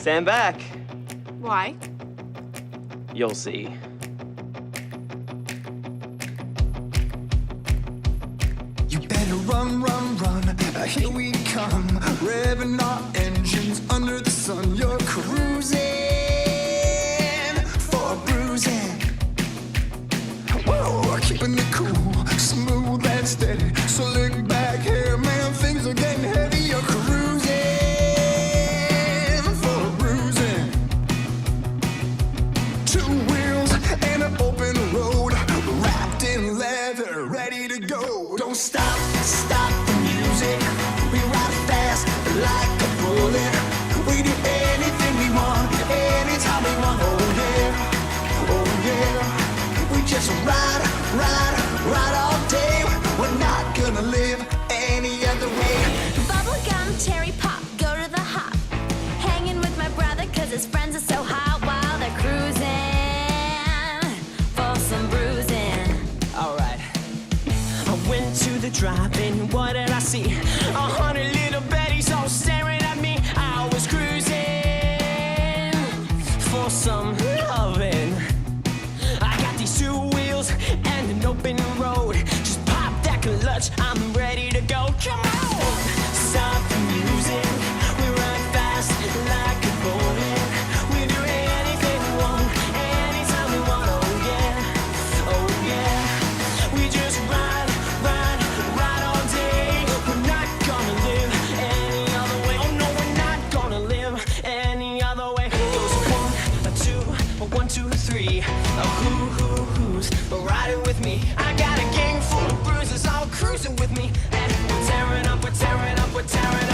Stand back. Why? You'll see. You better run, run, run, here we come. Revving our engines under the sun. You're cruising for a bruising. Whoa, keeping it cool, smooth and steady. So look back here, man, things are getting heavy. You're cruising for a bruising. Two wheels and an open road, wrapped in leather, ready to go. Don't stop, stop the music. We ride fast like a bullet. We do anything we want, anytime we want. Oh yeah, oh yeah. We just ride, ride, ride all day. We're not gonna live any other way. Bubblegum, cherry pop, go to the hop. Hanging with my brother cause his friends are so hot while they're cruising for some bruising. Alright, I went to the drive-in, what did I see? 100 little Bettys all staring at me. I was cruising for some loving. I got these two wheels and an open road. Just pop that clutch, I'm ready to go. Come on, stop the music. We run fast like a bullet. We do anything we want, anytime we want. Oh yeah, oh yeah. We just ride, ride, ride all day. We're not gonna live any other way. Oh no, we're not gonna live any other way. Goes 1, 2, 3. Who's riding with me? I got a gang full of bruises all cruising with me. And we're tearing up, we're tearing up, we're tearing up.